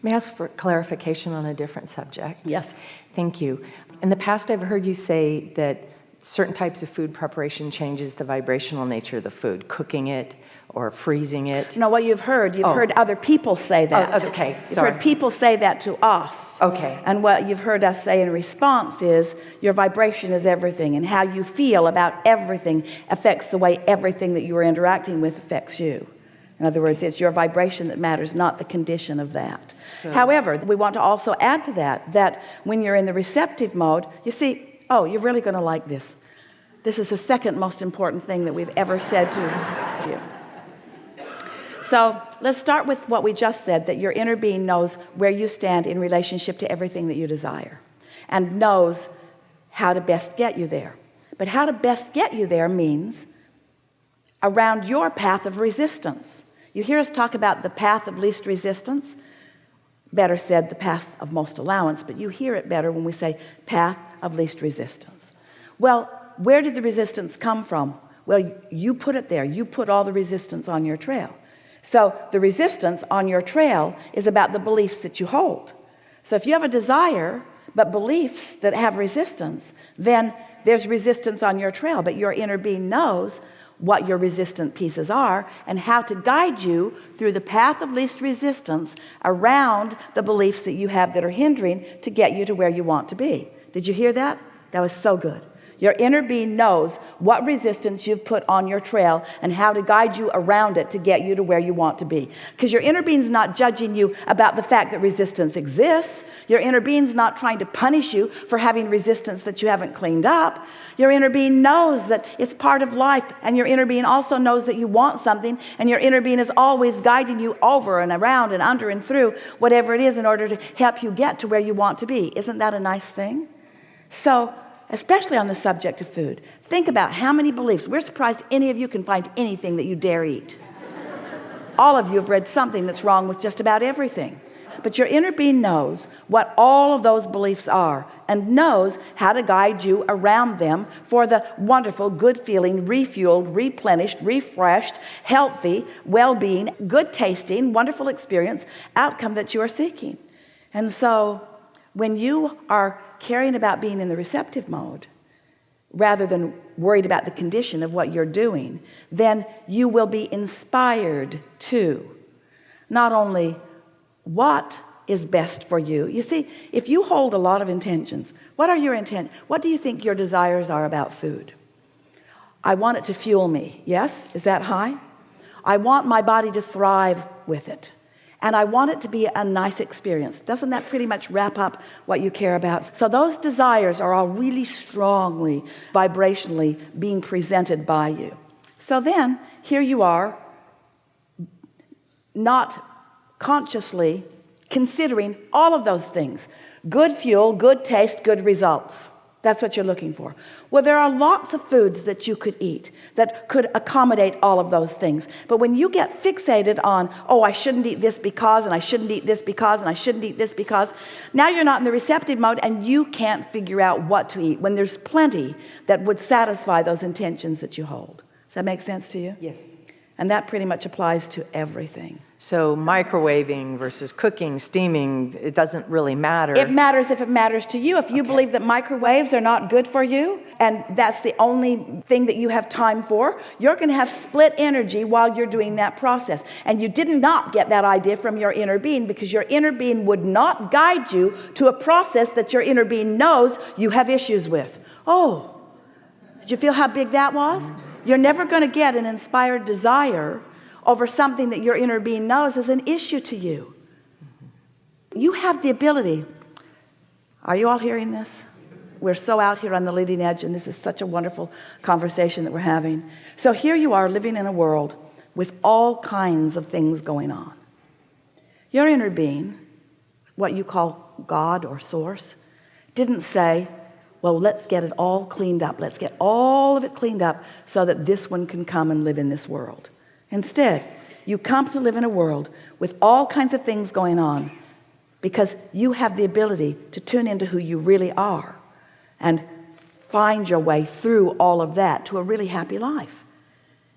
May I ask for clarification on a different subject? Yes. Thank you. In the past, I've heard you say that certain types of food preparation changes the vibrational nature of the food, cooking it or freezing it. No, what you've heard other people say that. Oh, okay, You've sorry. heard people say that to us. Okay. And what you've heard us say in response is your vibration is everything, and how you feel about everything affects the way everything that you are interacting with affects you. In other words, it's your vibration that matters, not the condition of that. However, we want to also add to that when you're in the receptive mode, you see, oh, you're really going to like this. This is the second most important thing that we've ever said to you. So let's start with what we just said, that your inner being knows where you stand in relationship to everything that you desire and knows how to best get you there. But how to best get you there means around your path of resistance. You hear us talk about the path of least resistance, better said the path of most allowance, but you hear it better when we say path of least resistance. Well, where did the resistance come from? Well, you put it there. You put all the resistance on your trail. So the resistance on your trail is about the beliefs that you hold. So if you have a desire but beliefs that have resistance, then there's resistance on your trail, but your inner being knows what your resistant pieces are and how to guide you through the path of least resistance around the beliefs that you have that are hindering to get you to where you want to be. Did you hear that? That was so good. Your inner being knows what resistance you've put on your trail and how to guide you around it to get you to where you want to be. Because your inner being's not judging you about the fact that resistance exists. Your inner being's not trying to punish you for having resistance that you haven't cleaned up. Your inner being knows that it's part of life, and your inner being also knows that you want something, and your inner being is always guiding you over and around and under and through whatever it is in order to help you get to where you want to be. Isn't that a nice thing? So, especially on the subject of food, think about how many beliefs. We're surprised any of you can find anything that you dare eat. All of you have read something that's wrong with just about everything. But your inner being knows what all of those beliefs are and knows how to guide you around them for the wonderful, good feeling, refueled, replenished, refreshed, healthy, well-being, good tasting, wonderful experience outcome that you are seeking. And so when you are caring about being in the receptive mode rather than worried about the condition of what you're doing, then you will be inspired to not only what is best for you. You see, if you hold a lot of intentions, what are your intent? What do you think your desires are about food? I want it to fuel me. Yes? Is that high? I want my body to thrive with it. And I want it to be a nice experience. Doesn't that pretty much wrap up what you care about? So those desires are all really strongly, vibrationally being presented by you. So then, here you are, not consciously considering all of those things. Good fuel, good taste, good results. That's what you're looking for. Well, there are lots of foods that you could eat that could accommodate all of those things. But when you get fixated on, oh, I shouldn't eat this because, and I shouldn't eat this because, and I shouldn't eat this because, now you're not in the receptive mode and you can't figure out what to eat when there's plenty that would satisfy those intentions that you hold. Does that make sense to you? Yes. And that pretty much applies to everything. So microwaving versus cooking, steaming, it doesn't really matter. It matters if it matters to you. If you believe that microwaves are not good for you, and that's the only thing that you have time for, you're going to have split energy while you're doing that process. And you did not get that idea from your inner being, because your inner being would not guide you to a process that your inner being knows you have issues with. Oh, did you feel how big that was? You're never going to get an inspired desire over something that your inner being knows is an issue to you. You have the ability. Are you all hearing this? We're so out here on the leading edge, and this is such a wonderful conversation that we're having. So here you are living in a world with all kinds of things going on. Your inner being, what you call God or source, didn't say, well, let's get it all cleaned up. Let's get all of it cleaned up so that this one can come and live in this world. Instead, you come to live in a world with all kinds of things going on. because you have the ability to tune into who you really are and find your way through all of that to a really happy life.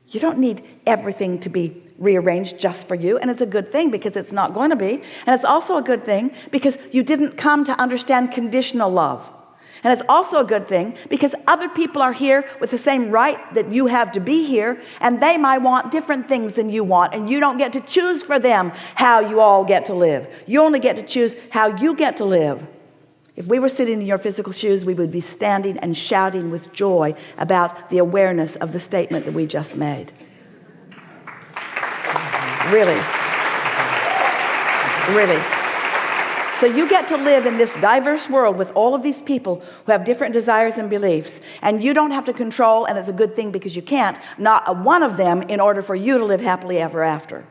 You don't need everything to be rearranged just for you, and it's a good thing because it's not going to be, and it's also a good thing because you didn't come to understand conditional love. And it's also a good thing because other people are here with the same right that you have to be here, and they might want different things than you want, and you don't get to choose for them how you all get to live. You only get to choose how you get to live. If we were sitting in your physical shoes, we would be standing and shouting with joy about the awareness of the statement that we just made. Really. Really. So you get to live in this diverse world with all of these people who have different desires and beliefs, and you don't have to control, and it's a good thing because you can't, not one of them in order for you to live happily ever after.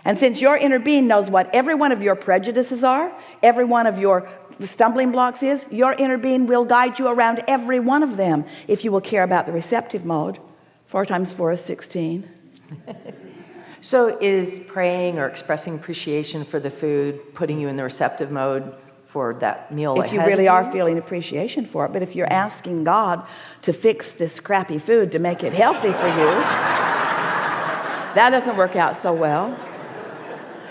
And since your inner being knows what every one of your prejudices are, every one of your stumbling blocks is, your inner being will guide you around every one of them if you will care about the receptive mode. 4 times 4 is 16. So is praying or expressing appreciation for the food putting you in the receptive mode for that meal ahead? If you really are feeling appreciation for it. But if you're asking God to fix this crappy food to make it healthy for you, that doesn't work out so well.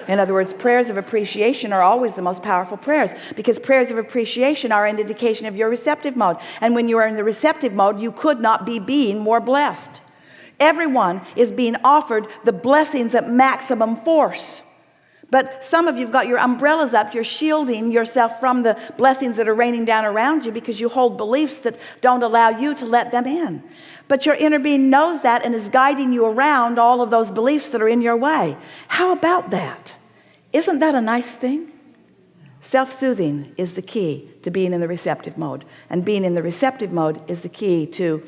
In other words, prayers of appreciation are always the most powerful prayers, because prayers of appreciation are an indication of your receptive mode. And when you are in the receptive mode, you could not be being more blessed. Everyone is being offered the blessings at maximum force. But some of you've got your umbrellas up, you're shielding yourself from the blessings that are raining down around you because you hold beliefs that don't allow you to let them in. But your inner being knows that and is guiding you around all of those beliefs that are in your way. How about that? Isn't that a nice thing? Self-soothing is the key to being in the receptive mode. And being in the receptive mode is the key to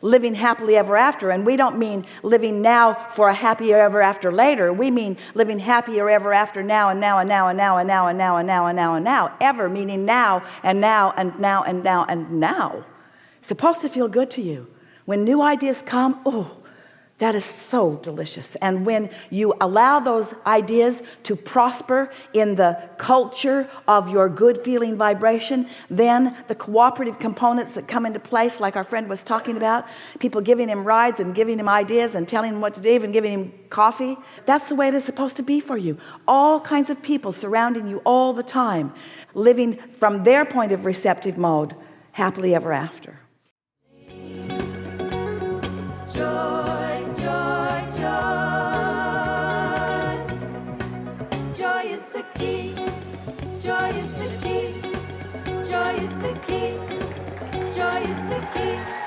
living happily ever after. And we don't mean living now for a happier ever after later. We mean living happier ever after now and now and now and now and now and now and now and now and now. Ever meaning now and now and now and now and now. It's supposed to feel good to you. When new ideas come, oh, that is so delicious. And when you allow those ideas to prosper in the culture of your good feeling vibration, then the cooperative components that come into place, like our friend was talking about, people giving him rides and giving him ideas and telling him what to do, even giving him coffee, that's the way it is supposed to be for you. All kinds of people surrounding you all the time, living from their point of receptive mode, happily ever after. Joy, joy, joy. Joy is the key. Joy is the key. Joy is the key. Joy is the key.